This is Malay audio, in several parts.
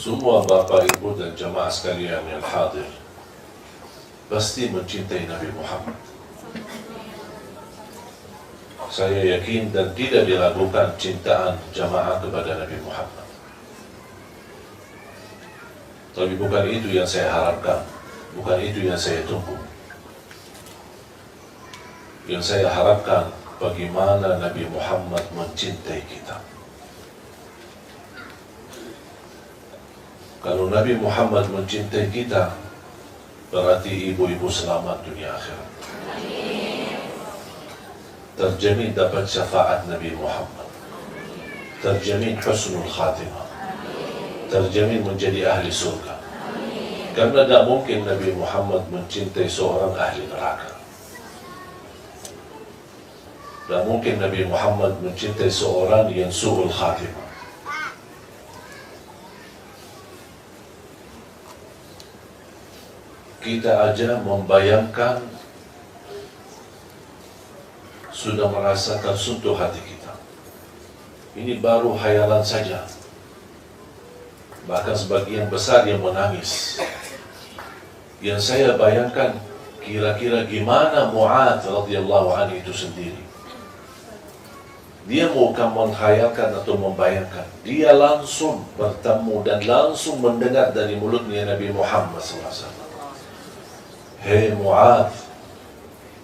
Semua Bapak, Ibu dan jamaah sekalian yang hadir pasti mencintai Nabi Muhammad. Saya yakin dan tidak diragukan cintaan jamaah kepada Nabi Muhammad. Tapi bukan itu yang saya harapkan, bukan itu yang saya tunggu. Yang saya harapkan bagaimana Nabi Muhammad mencintai kita. Kalau Nabi Muhammad mencintai kita, berarti ibu-ibu selamat dunia akhirat. Terjamin dapat syafaat Nabi Muhammad. Terjamin husnul khatimah. Terjamin menjadi ahli surga. Karena tidak mungkin Nabi Muhammad mencintai seorang ahli neraka. Tidak mungkin Nabi Muhammad mencintai seorang yang su'ul khatimah. Kita aja membayangkan sudah merasa tersentuh hati kita. Ini baru hayalan saja. Bahkan sebagian besar yang menangis. Yang saya bayangkan kira-kira gimana Mu'adz radhiyallahu anhu itu sendiri. Dia bukan menghayalkan atau membayangkan. Dia langsung bertemu dan langsung mendengar dari mulutnya Nabi Muhammad SAW. Hei Mu'adz,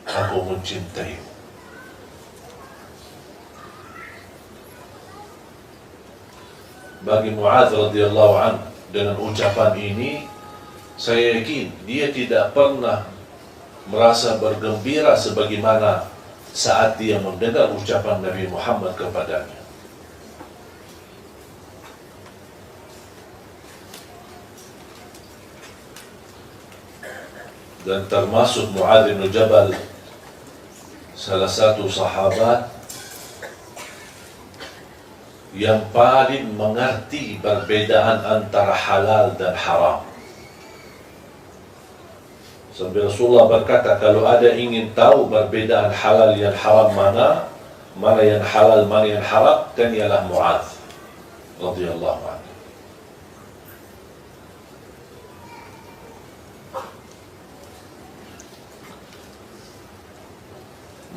aku mencintaimu. Bagi Mu'adz radhiyallahu anhu, dengan ucapan ini, saya yakin dia tidak pernah merasa bergembira sebagaimana saat dia mendengar ucapan Nabi Muhammad kepadanya. Dan termasuk Mu'adz bin Jabal, salah satu sahabat yang paling mengerti perbedaan antara halal dan haram. Sampai Rasulullah berkata, kalau ada ingin tahu perbedaan halal yang haram mana yang halal, mana yang haram, dan ialah Mu'adz radhiyallahu anhu.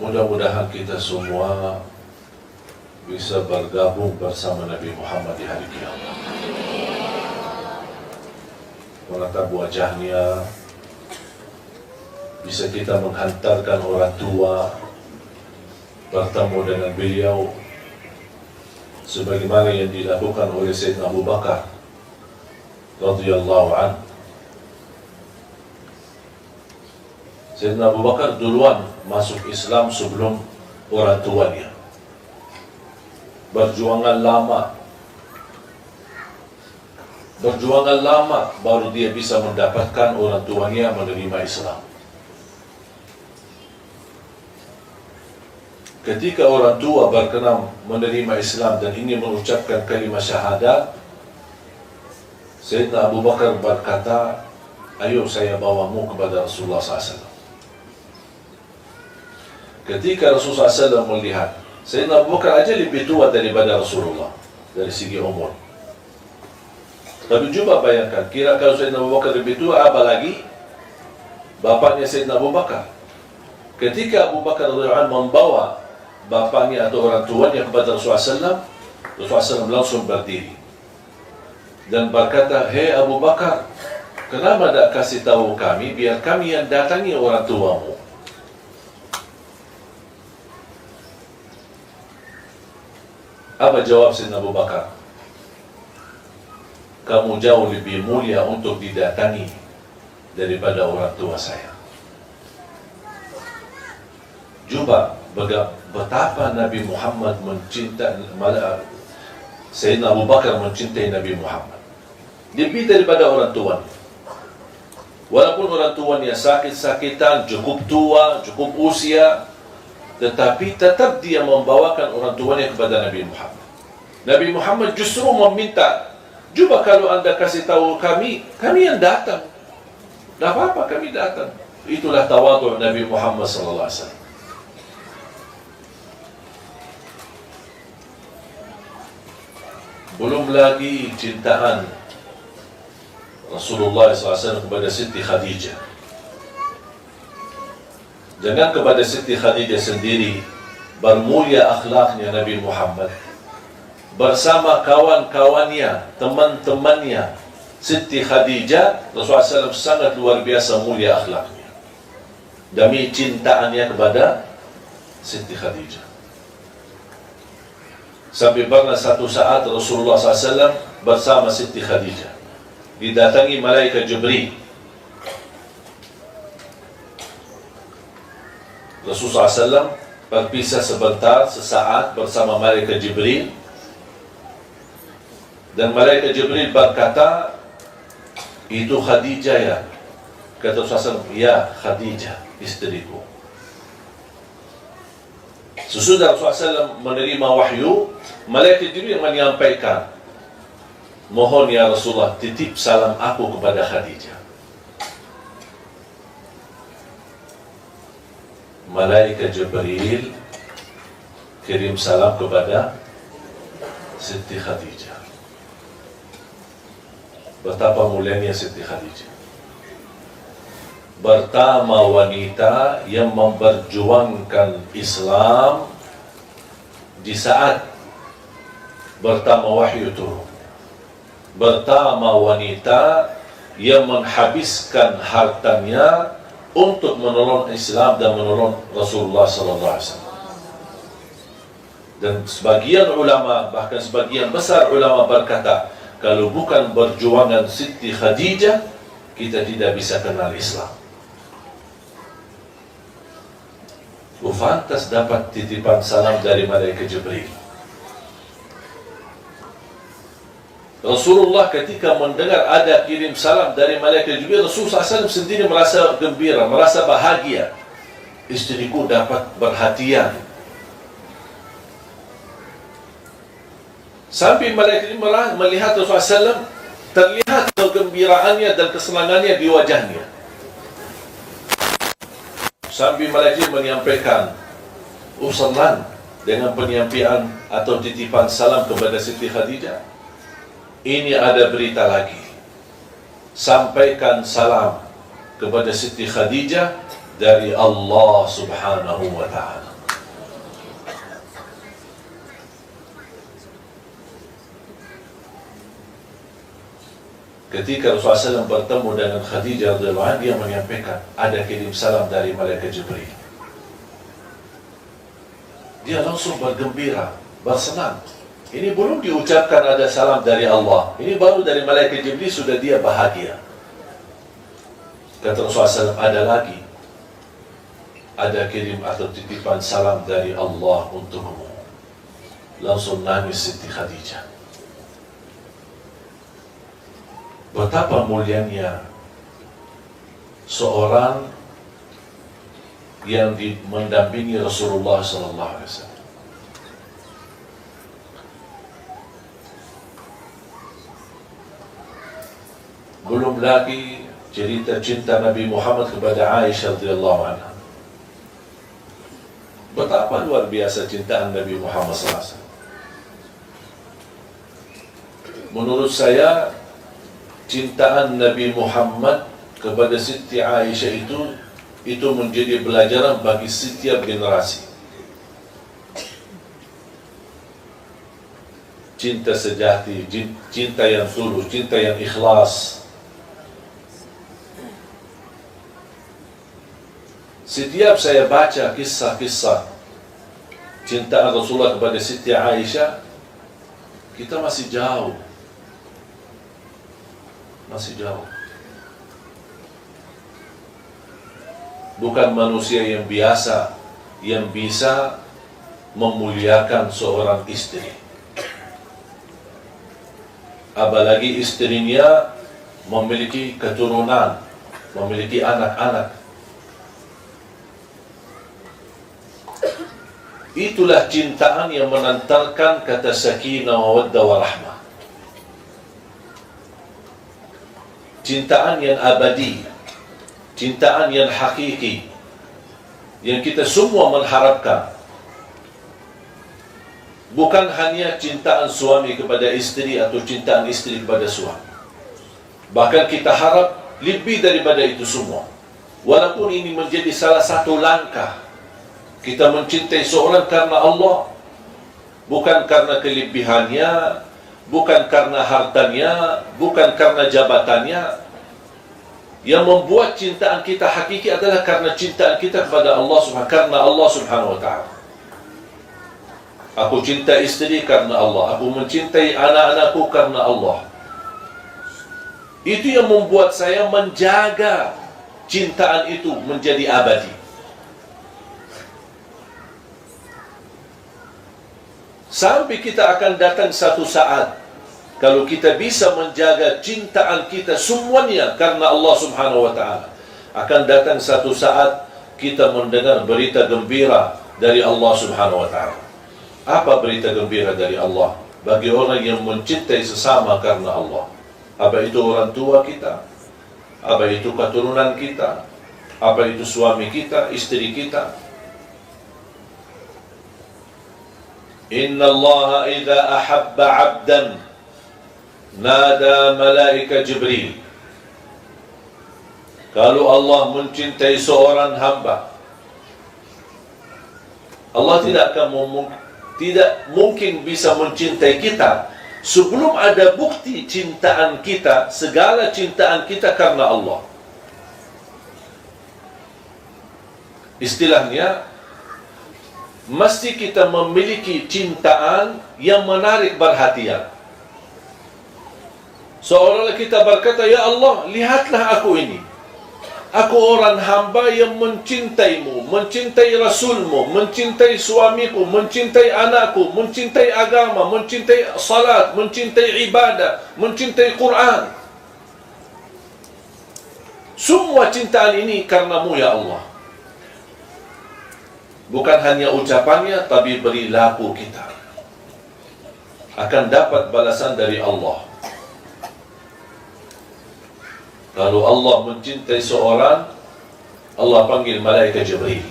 Mudah-mudahan kita semua bisa bergabung bersama Nabi Muhammad di hari kiamat. Menatap wajahnya, bisa kita menghantarkan orang tua bertemu dengan beliau sebagaimana yang dilakukan oleh Sayyidina Abu Bakar radhiyallahu anhu. Sayyidina Abu Bakar duluan masuk Islam sebelum orang tuanya. Berjuangan lama baru dia bisa mendapatkan orang tuanya menerima Islam. Ketika orang tua berkenan menerima Islam dan ingin mengucapkan kalimat syahadat, Sayyidina Abu Bakar berkata, ayo saya bawamu kepada Rasulullah SAW. Ketika Rasulullah SAW melihat Sayyidina Abu Bakar aja lebih tua daripada Rasulullah dari segi umur. Tapi coba bayangkan, kira kalau Sayyidina Abu Bakar lebih tua, apalagi bapaknya Sayyidina Abu Bakar. Ketika Abu Bakar radhiyallahu anhu membawa bapaknya atau orang tuanya kepada Rasulullah SAW, Rasulullah SAW langsung berdiri dan berkata, hei Abu Bakar, kenapa tak kasih tahu kami biar kami yang datangi orang tuamu? Apa jawab Sayyidina Abu Bakar? Kamu jauh lebih mulia untuk didatangi daripada orang tua saya. Coba betapa Nabi Muhammad mencintai, Sayyidina Abu Bakar mencintai Nabi Muhammad lebih daripada orang tuanya. Walaupun orang tuanya sakit-sakitan, cukup tua, cukup usia, tetapi tetap dia membawakan orang tuanya kepada Nabi Muhammad. Nabi Muhammad justru meminta, coba kalau anda kasih tahu kami yang datang. Tidak apa-apa, kami datang. Itulah tawadhu Nabi Muhammad SAW. Belum lagi cintaan Rasulullah SAW kepada Siti Khadijah. Jangan kepada Siti Khadijah sendiri, bermulia akhlaknya Nabi Muhammad bersama kawan-kawannya, teman-temannya. Siti Khadijah, Rasulullah SAW sangat luar biasa mulia akhlaknya demi cintaannya kepada Siti Khadijah. Sampai pernah satu saat Rasulullah SAW bersama Siti Khadijah didatangi malaikat Jibril. Rasulullah SAW berpisah sebentar, sesaat bersama malaikat Jibril, dan malaikat Jibril berkata, itu Khadijah ya? Kata Rasulullah SAW, ya Khadijah, istriku. Sesudah Rasulullah SAW menerima wahyu, malaikat Jibril menyampaikan, mohon ya Rasulullah, titip salam aku kepada Khadijah. Malaikat Jibril kirim salam kepada Siti Khadijah. Betapa mulianya Siti Khadijah. Pertama wanita yang memperjuangkan Islam di saat pertama wahyu turun. Pertama wanita yang menghabiskan hartanya untuk menolong Islam dan menolong Rasulullah SAW. Dan sebagian ulama, bahkan sebagian besar ulama berkata, kalau bukan perjuangan Siti Khadijah, kita tidak bisa kenal Islam. Fantas dapat titipan salam dari malaikat Jibril. Rasulullah ketika mendengar ada kirim salam dari malaikat Jibril, Rasulullah SAW sendiri merasa gembira, merasa bahagia. Istriku dapat perhatian. Sampai malaikat melihat Rasulullah SAW, terlihat kegembiraannya dan kesenangannya di wajahnya. Sampai malaikat menyampaikan usulan dengan penyampaian atau titipan salam kepada Siti Khadijah. Ini ada berita lagi. Sampaikan salam kepada Siti Khadijah dari Allah Subhanahu wa ta'ala. Ketika Rasulullah SAW bertemu dengan Khadijah radhiyallahu anha, dia menyampaikan ada kirim salam dari malaikat Jibril. Dia langsung bergembira, bersenang. Ini belum diucapkan ada salam dari Allah. Ini baru dari malaikat Jibril, sudah dia bahagia. Kata Rasulullah SAW, ada lagi. Ada kirim atau titipan salam dari Allah untukmu. Langsung nangis Siti Khadijah. Betapa mulianya seorang yang mendampingi Rasulullah SAW. Belum lagi cerita cinta Nabi Muhammad kepada Aisyah radhiyallahu anha. Betapa luar biasa cintaan Nabi Muhammad SAW. Menurut saya, cintaan Nabi Muhammad kepada Siti Aisyah itu menjadi pelajaran bagi setiap generasi. Cinta sejati, cinta yang tulus, cinta yang ikhlas. Setiap saya baca kisah-kisah cintaan Rasulullah kepada Siti Aisyah, kita masih jauh. Masih jauh. Bukan manusia yang biasa yang bisa memuliakan seorang istri. Apalagi istrinya memiliki keturunan, memiliki anak-anak. Itulah cintaan yang menantarkan kata sakinah, mawaddah, warahmah. Cintaan yang abadi, cintaan yang hakiki, yang kita semua mengharapkan. Bukan hanya cintaan suami kepada istri atau cintaan istri kepada suami. Bahkan kita harap lebih daripada itu semua. Walaupun ini menjadi salah satu langkah kita mencintai seorang karena Allah, bukan karena kelebihannya, bukan karena hartanya, bukan karena jabatannya. Yang membuat cintaan kita hakiki adalah karena cintaan kita kepada Allah karena Allah Subhanahu wa ta'ala. Aku cinta istri karena Allah, aku mencintai anak-anakku karena Allah. Itu yang membuat saya menjaga cintaan itu menjadi abadi. Sampai kita akan datang satu saat, kalau kita bisa menjaga cintaan kita semuanya karena Allah Subhanahu wa ta'ala, akan datang satu saat kita mendengar berita gembira dari Allah Subhanahu wa ta'ala. Apa berita gembira dari Allah bagi orang yang mencintai sesama karena Allah? Apa itu orang tua kita? Apa itu keturunan kita? Apa itu suami kita, istri kita? Inna Allah idza ahabba 'abdan nada malaika Jibril. Kalau Allah mencintai seorang hamba, Allah tidak mungkin bisa mencintai kita sebelum ada bukti cintaan kita, segala cintaan kita karena Allah. Istilahnya, mesti kita memiliki cintaan yang menarik perhatian. Seolah-olah kita berkata, ya Allah, lihatlah aku ini. Aku orang hamba yang mencintaimu, mencintai Rasulmu, mencintai suamiku, mencintai anakku, mencintai agama, mencintai salat, mencintai ibadah, mencintai Quran. Semua cintaan ini karenamu ya Allah. Bukan hanya ucapannya, tapi perilaku kita akan dapat balasan dari Allah. Kalau Allah mencintai seorang, Allah panggil malaikat Jibril.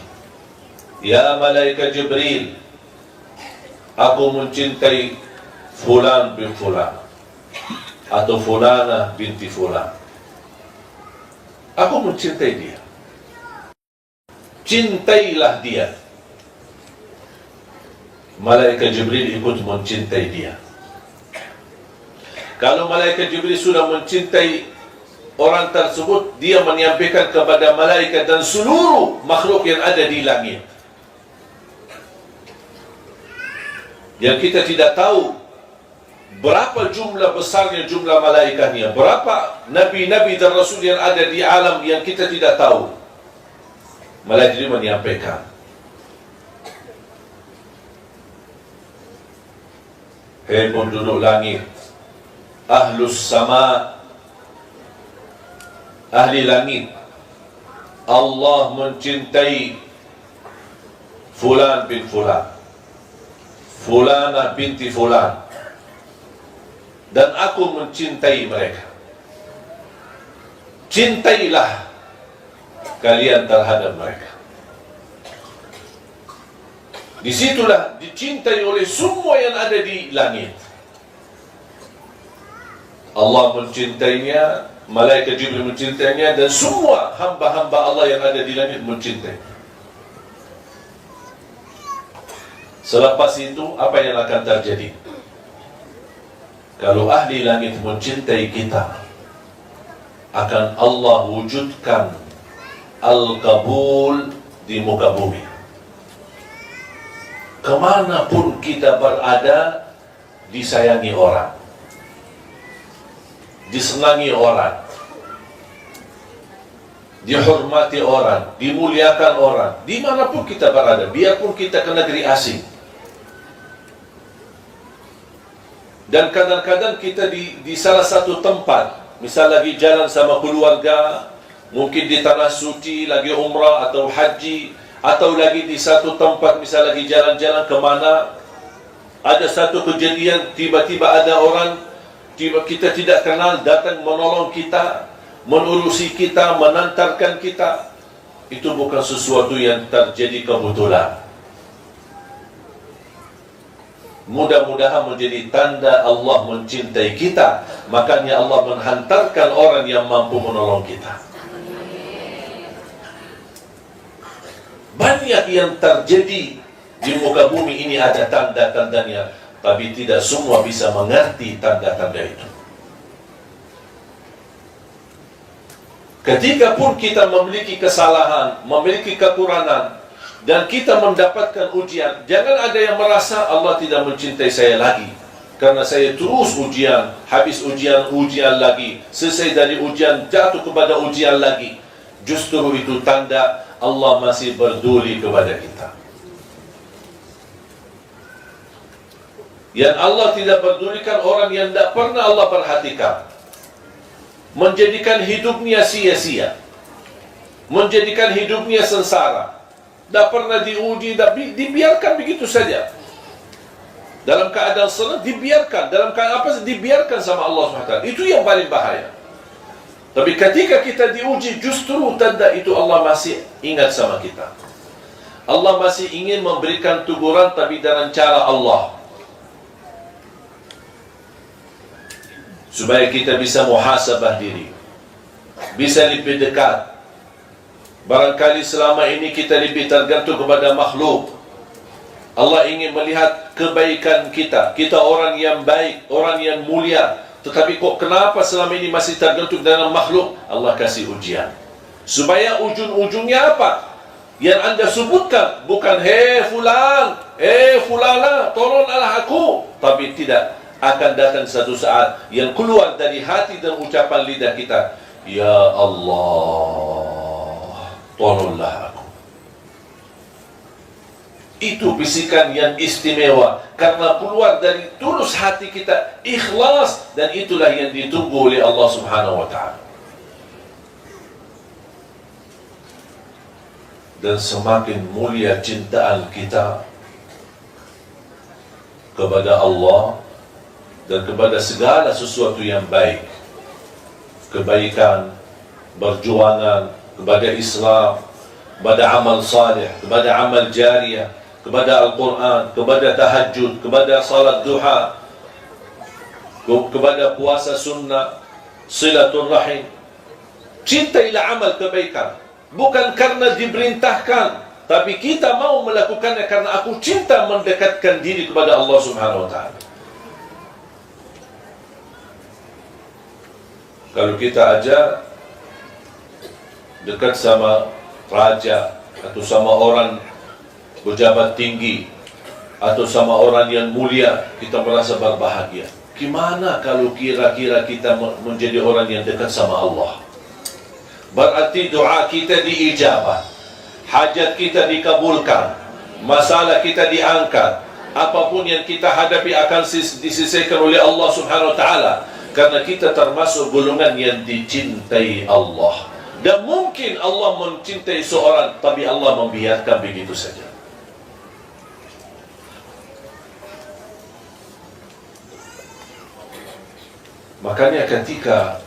Ya malaikat Jibril, aku mencintai fulan bin fulan, atau fulana binti fulan. Aku mencintai dia. Cintailah dia. Malaikat Jibril ikut mencintai dia. Kalau malaikat Jibril sudah mencintai orang tersebut, dia menyampaikan kepada malaikat dan seluruh makhluk yang ada di langit. Yang kita tidak tahu berapa jumlah besarnya jumlah malaikatnya, berapa nabi-nabi dan rasul yang ada di alam yang kita tidak tahu. Malaikat Jibril menyampaikan, hei penduduk langit, ahlus sama, ahli langit, Allah mencintai fulan bin fulan, fulana binti fulan, dan aku mencintai mereka. Cintailah kalian terhadap mereka. Disitulah dicintai oleh semua yang ada di langit. Allah mencintainya, malaikat Jibril mencintainya, dan semua hamba-hamba Allah yang ada di langit mencintai. Selepas itu, apa yang akan terjadi? Kalau ahli langit mencintai kita, akan Allah wujudkan al-qabul di muka bumi. Kemanapun kita berada, disayangi orang, disenangi orang, dihormati orang, dimuliakan orang, dimanapun kita berada, biarpun kita ke negeri asing. Dan kadang-kadang kita di salah satu tempat, misal lagi jalan sama keluarga, mungkin di tanah suci, lagi umrah atau haji, atau lagi di satu tempat, misal lagi jalan-jalan kemana, ada satu kejadian, tiba-tiba ada orang kita tidak kenal datang menolong kita, menurusi kita, menantarkan kita. Itu bukan sesuatu yang terjadi kebetulan. mudah-mudahan menjadi tanda Allah mencintai kita. Makanya Allah menghantarkan orang yang mampu menolong kita. Banyak yang terjadi di muka bumi ini, ada tanda-tandanya, tapi tidak semua bisa mengerti tanda-tanda itu. Ketika pun kita memiliki kesalahan, memiliki kekurangan, dan kita mendapatkan ujian, jangan ada yang merasa Allah tidak mencintai saya lagi karena saya terus ujian, habis ujian, ujian lagi, selesai dari ujian, jatuh kepada ujian lagi. Justru itu tanda Allah masih peduli kepada kita. Yang Allah tidak pedulikan orang yang tidak pernah Allah perhatikan, menjadikan hidupnya sia-sia, menjadikan hidupnya sengsara, tidak pernah diuji, dibiarkan begitu saja. Dalam keadaan senang dibiarkan, dalam keadaan apa dibiarkan sama Allah SWT. Itu yang paling bahaya. Tapi ketika kita diuji, justru tanda itu Allah masih ingat sama kita. Allah masih ingin memberikan teguran, tapi dengan cara Allah, supaya kita bisa muhasabah diri, bisa lebih dekat. Barangkali selama ini kita lebih tergantung kepada makhluk. Allah ingin melihat kebaikan kita. Kita orang yang baik, orang yang mulia, tetapi kok kenapa selama ini masih tergantung dengan makhluk? Allah kasih ujian supaya ujung-ujungnya apa? Yang anda sebutkan bukan hei fulan, fulana, tolonglah aku, tapi tidak. Akan datang satu saat yang keluar dari hati dan ucapan lidah kita, ya Allah, tolonglah aku. Itu bisikan yang istimewa karena keluar dari tulus hati kita, ikhlas, dan itulah yang ditunggu oleh Allah Subhanahu wa ta'ala. Dan semakin mulia cintaan kita kepada Allah dan kepada segala sesuatu yang baik, kebaikan, perjuangan kepada Islam, kepada amal salih, kepada amal jariyah, kepada Al-Quran, kepada tahajud, kepada salat duha, kepada puasa sunnah, silaturrahim. Cintailah amal kebaikan, bukan karena diperintahkan, tapi kita mau melakukannya karena aku cinta mendekatkan diri kepada Allah Subhanahu wa ta'ala. Kalau kita aja dekat sama raja, atau sama orang pejabat tinggi, atau sama orang yang mulia, kita merasa berbahagia. Gimana kalau kira-kira kita menjadi orang yang dekat sama Allah? Berarti doa kita diijabah, hajat kita dikabulkan, masalah kita diangkat, apapun yang kita hadapi akan diselesaikan oleh Allah Subhanahu wa ta'ala, karena kita termasuk golongan yang dicintai Allah. Dan mungkin Allah mencintai seorang, tapi Allah membiarkan begitu saja. Makanya ketika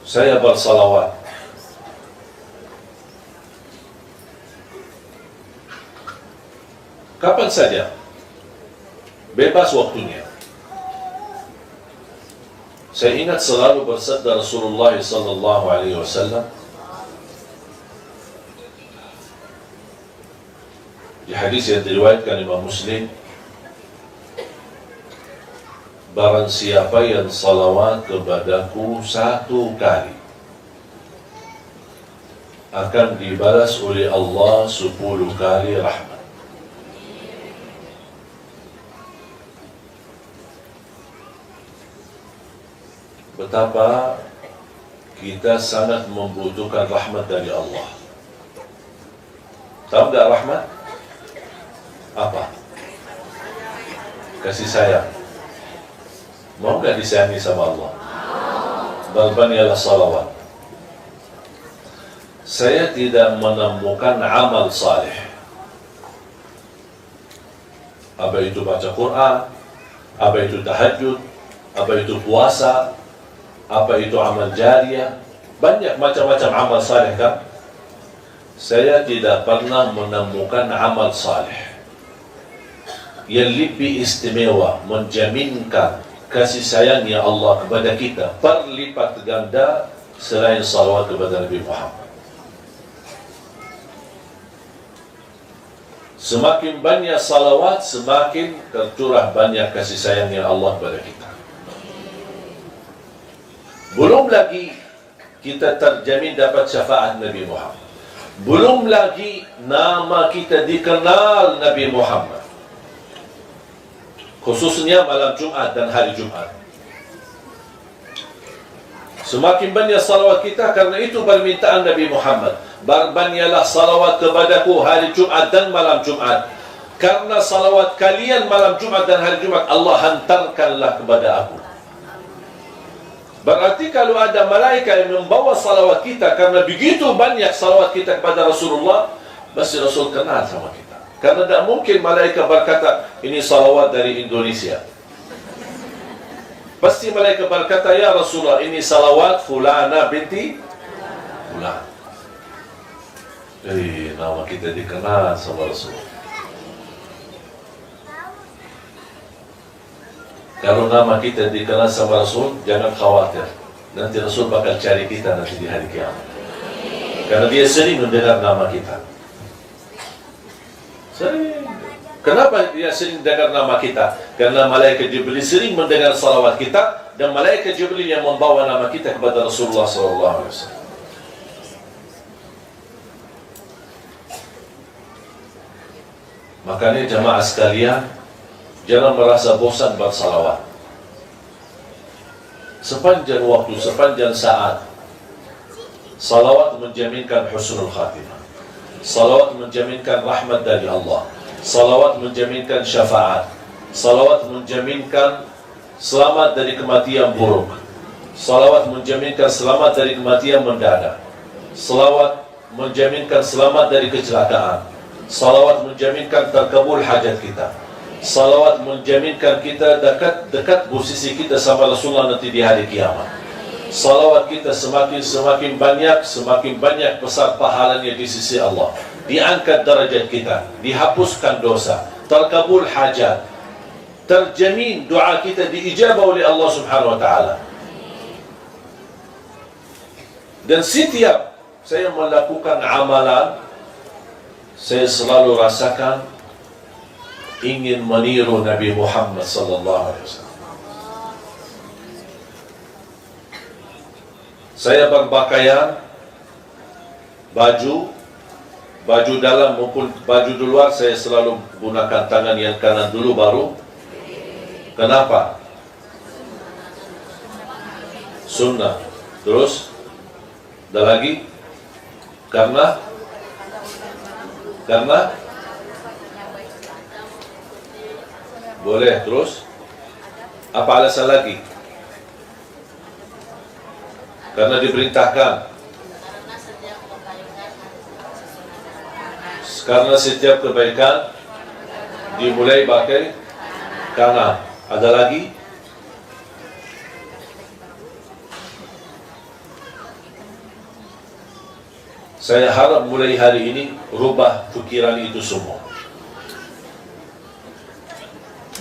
saya bersalawat, kapan saja, bebas waktunya, saya ingat selalu bersabda Rasulullah sallallahu alaihi wasallam di hadis yang diriwayatkan Imam Muslim, barang siapa yang salawat kepadaku 1 kali, akan dibalas oleh Allah 10 kali rahmat. Betapa kita sangat membutuhkan rahmat dari Allah. Tahu tak rahmat? Apa? Kasih sayang. Mau nggak disayangi sama Allah? Balbaniyalah salawat. Saya tidak menemukan amal saleh, apa itu baca Quran, apa itu tahajud, apa itu puasa, apa itu amal jariyah, banyak macam-macam amal saleh kan. saya tidak pernah menemukan amal saleh yang lebih istimewa menjaminkan kasih sayangnya Allah kepada kita berlipat ganda selain salawat kepada Nabi Muhammad. Semakin banyak salawat, semakin tercurah banyak kasih sayangnya Allah kepada kita. Belum lagi kita terjamin dapat syafaat Nabi Muhammad. Belum lagi nama kita dikenal Nabi Muhammad, khususnya malam Jumat dan hari Jumat. Semakin banyak salawat kita, karena itu permintaan Nabi Muhammad, berbanyaklah salawat kepadaku hari Jumat dan malam Jumat, karena salawat kalian malam Jumat dan hari Jumat Allah hantarkanlah kepada aku. Berarti kalau ada malaikat yang membawa salawat kita, karena begitu banyak salawat kita kepada Rasulullah, pasti Rasul kenal sama kita. Karena tidak mungkin malaikat berkata, ini salawat dari Indonesia. Pasti malaikat berkata, ya Rasulullah, ini salawat fulana binti fulan. Jadi nama kita dikenal sama Rasulullah. Kalau nama kita dikenal sama Rasul, jangan khawatir. Nanti Rasul bakal cari kita nanti di hari kiamat. Karena dia sering mendengar nama kita. Sering. Kenapa dia sering dengar nama kita? Karena malaikat Jibril sering mendengar salawat kita, dan malaikat Jibril yang membawa nama kita kepada Rasulullah SAW. Makanya jamaah sekalian, jangan merasa bosan bersalawat. Sepanjang waktu, sepanjang saat, salawat menjaminkan husnul khatimah. Salawat menjaminkan rahmat dari Allah. Salawat menjaminkan syafaat. Salawat menjaminkan selamat dari kematian buruk. Salawat menjaminkan selamat dari kematian mendadak. Salawat menjaminkan selamat dari kecelakaan. Salawat menjaminkan terkabul hajat kita. Salawat menjaminkan kita dekat posisi kita sama Rasulullah nanti di hari kiamat. Salawat kita semakin banyak besar pahalanya di sisi Allah. Diangkat derajat kita, dihapuskan dosa, terkabul hajat, terjamin doa kita diijabah oleh Allah Subhanahu wa taala. Dan setiap saya melakukan amalan, saya selalu rasakan ingin meniru Nabi Muhammad sallallahu alaihi wasallam. Saya berpakaian baju dalam maupun baju di luar, saya selalu gunakan tangan yang kanan dulu baru. Kenapa? Sunnah. Terus ada lagi? Karena boleh. Terus apa alasan lagi? Karena diperintahkan. Karena setiap kebaikan dimulai pakai kanan. Ada lagi? Saya harap mulai hari ini rubah pikiran itu semua.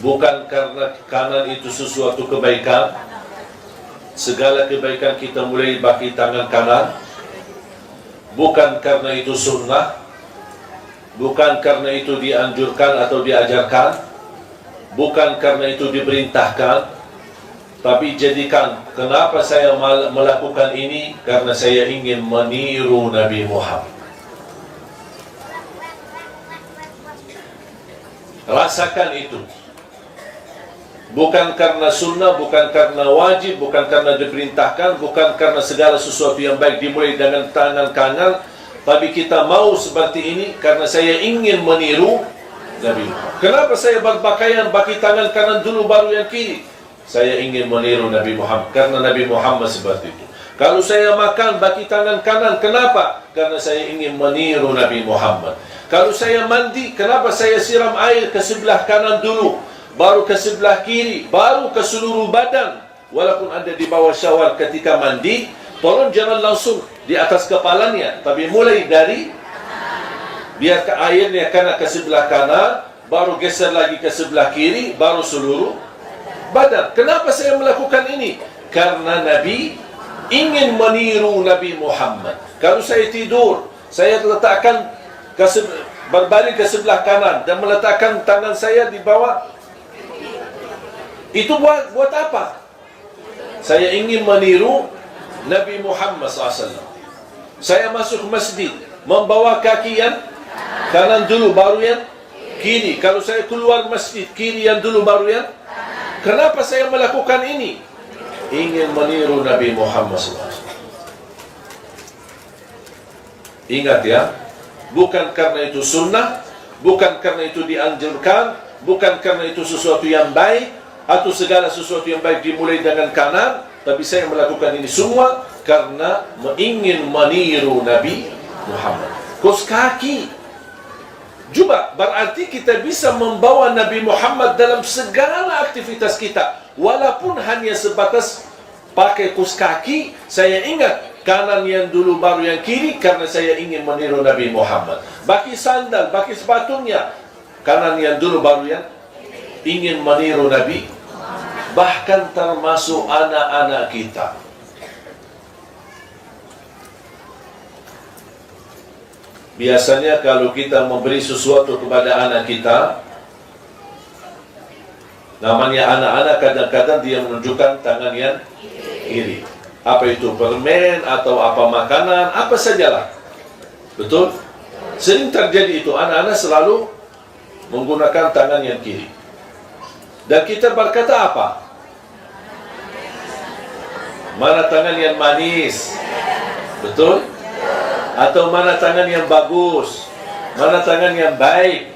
Bukan karena kanan itu sesuatu kebaikan. Segala kebaikan kita mulai pakai tangan kanan. Bukan karena itu sunnah. Bukan karena itu dianjurkan atau diajarkan. Bukan karena itu diperintahkan. Tapi jadikan, kenapa saya melakukan ini? Karena saya ingin meniru Nabi Muhammad. Rasakan itu. Bukan karena sunnah, bukan karena wajib, bukan karena diperintahkan, bukan karena segala sesuatu yang baik dimulai dengan tangan kanan, tapi kita mau seperti ini karena saya ingin meniru Nabi Muhammad. Kenapa saya berpakaian pakai tangan kanan dulu baru yang kiri? Saya ingin meniru Nabi Muhammad karena Nabi Muhammad seperti itu. Kalau saya makan pakai tangan kanan, kenapa? Karena saya ingin meniru Nabi Muhammad. Kalau saya mandi, kenapa saya siram air ke sebelah kanan dulu, baru ke sebelah kiri, baru ke seluruh badan? Walaupun ada di bawah syawar ketika mandi, tolong jangan langsung di atas kepalanya, tapi mulai dari Biar airnya kena ke sebelah kanan, baru geser lagi ke sebelah kiri, baru seluruh badan. Kenapa saya melakukan ini? Karena Nabi ingin meniru Nabi Muhammad. Kalau saya tidur, saya letakkan berbaring ke sebelah kanan dan meletakkan tangan saya di bawah. Itu buat apa? Saya ingin meniru Nabi Muhammad SAW. Saya masuk masjid, membawa kaki yang kanan dulu, baru yang kiri. Kalau saya keluar masjid, kiri yang dulu, baru yang. Kenapa saya melakukan ini? Ingin meniru Nabi Muhammad SAW. Ingat ya, bukan karena itu sunnah, bukan karena itu dianjurkan, bukan karena itu sesuatu yang baik, atau segala sesuatu yang baik dimulai dengan kanan, tapi saya melakukan ini semua karena ingin meniru Nabi Muhammad. Kos kaki. Juga berarti kita bisa membawa Nabi Muhammad dalam segala aktivitas kita. Walaupun hanya sebatas pakai kos kaki, saya ingat kanan yang dulu baru yang kiri karena saya ingin meniru Nabi Muhammad. Bagi sandal, bagi sepatunya, kanan yang dulu baru yang ingin meniru Nabi. Bahkan termasuk anak-anak kita. Biasanya kalau kita memberi sesuatu kepada anak kita, namanya anak-anak, kadang-kadang dia menunjukkan tangan yang kiri. Apa itu permen atau apa makanan, apa sajalah. Betul? Sering terjadi itu, anak-anak selalu menggunakan tangan yang kiri. Dan kita berkata apa? Mana tangan yang manis? Betul? Atau mana tangan yang bagus? Mana tangan yang baik?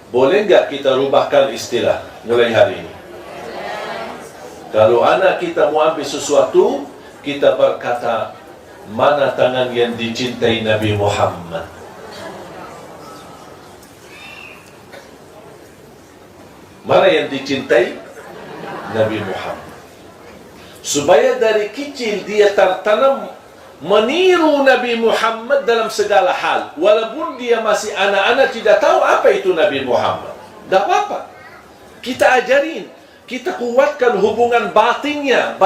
Boleh nggak kita rubahkan istilah mulai hari ini? Kalau anak kita mau ambil sesuatu, kita berkata, mana tangan yang dicintai Nabi Muhammad? Mana yang dicintai Nabi Muhammad? Supaya dari kecil dia tertanam meniru Nabi Muhammad dalam segala hal. Walaupun dia masih anak-anak tidak tahu apa itu Nabi Muhammad. Tak apa-apa. Kita ajarin. Kita kuatkan hubungan batinnya,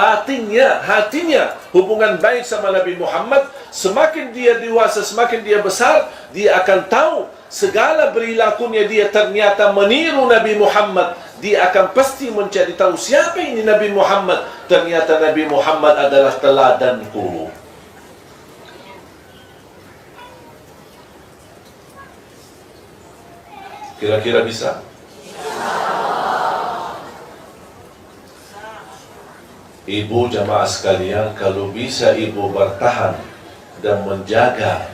hatinya. Hubungan baik sama Nabi Muhammad. Semakin dia dewasa, semakin dia besar, dia akan tahu segala perilakunya dia ternyata meniru Nabi Muhammad. Dia akan pasti mencari tahu siapa ini Nabi Muhammad. Ternyata Nabi Muhammad adalah teladanku. Kira-kira bisa? Ibu jamaah sekalian, kalau bisa ibu bertahan dan menjaga,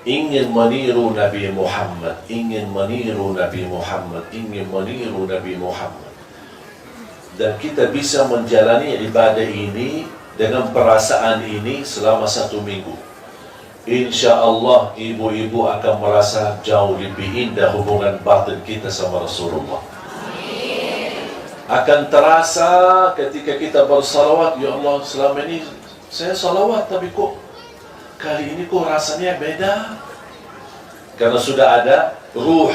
ingin meniru Nabi Muhammad, ingin meniru Nabi Muhammad, ingin meniru Nabi Muhammad, dan kita bisa menjalani ibadah ini dengan perasaan ini selama 1 minggu, insya Allah ibu-ibu akan merasa jauh lebih indah hubungan batin kita sama Rasulullah. Akan terasa ketika kita bersalawat, ya Allah, selama ini saya salawat, tapi kok kali ini kok rasanya beda. Karena sudah ada ruh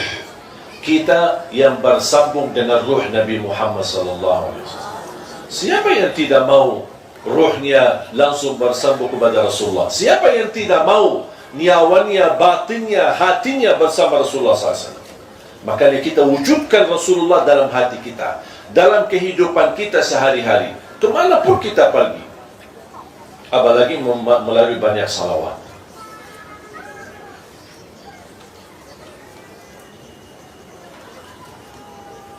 kita yang bersambung dengan ruh Nabi Muhammad SAW. Siapa yang tidak mau ruhnya langsung bersambung kepada Rasulullah? Siapa yang tidak mau nyawanya, batinnya, hatinya bersama Rasulullah SAW? Makanya kita wujudkan Rasulullah dalam hati kita, dalam kehidupan kita sehari-hari, kemanapun kita pergi. Apalagi melalui banyak salawat.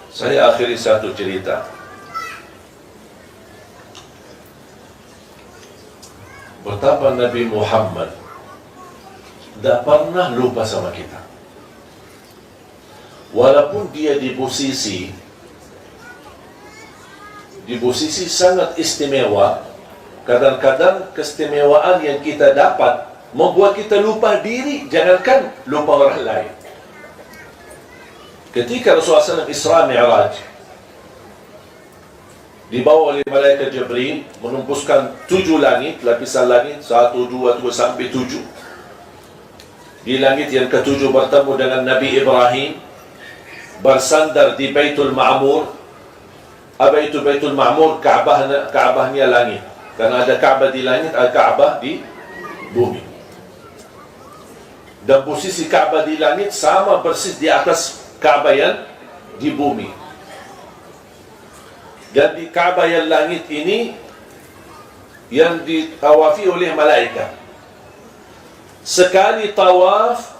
Saya akhiri satu cerita. Betapa Nabi Muhammad tidak pernah lupa sama kita. Walaupun dia di posisi sangat istimewa, kadang-kadang keistimewaan yang kita dapat membuat kita lupa diri, jangankan lupa orang lain. Ketika Rasulullah SAW Isra Mi'raj, dibawa oleh malaikat Jibril, menembuskan 7 langit, lapisan langit 1, 2, 3 sampai 7. Di langit yang ke-7 bertemu dengan Nabi Ibrahim, bersandar di Baitul Ma'mur. Apa itu Baitul Ma'mur? Kaabahnya langit. Karena ada Kaabah di langit, ada Kaabah di bumi. Dan posisi Kaabah di langit sama persis di atas Kaabah yang di bumi. Dan di Kaabah yang langit ini yang ditawafi oleh malaikat. Sekali tawaf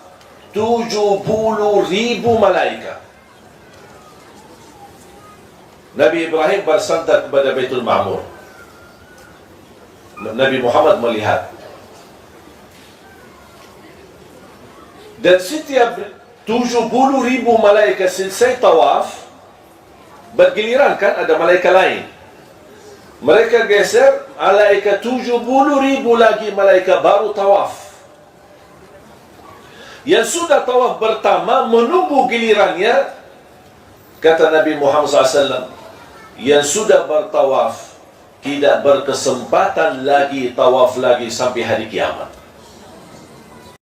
70,000 malaikat. Nabi Ibrahim bersandar kepada Baitul Ma'mur. Nabi Muhammad melihat. Dan setiap 70,000 malaikat selesai tawaf, bergiliran kan ada malaikat lain. Mereka geser, malaikat 70,000 lagi malaikat baru tawaf. Yang sudah tawaf pertama menunggu gilirannya, kata Nabi Muhammad SAW, yang sudah bertawaf tidak berkesempatan lagi tawaf lagi sampai hari kiamat.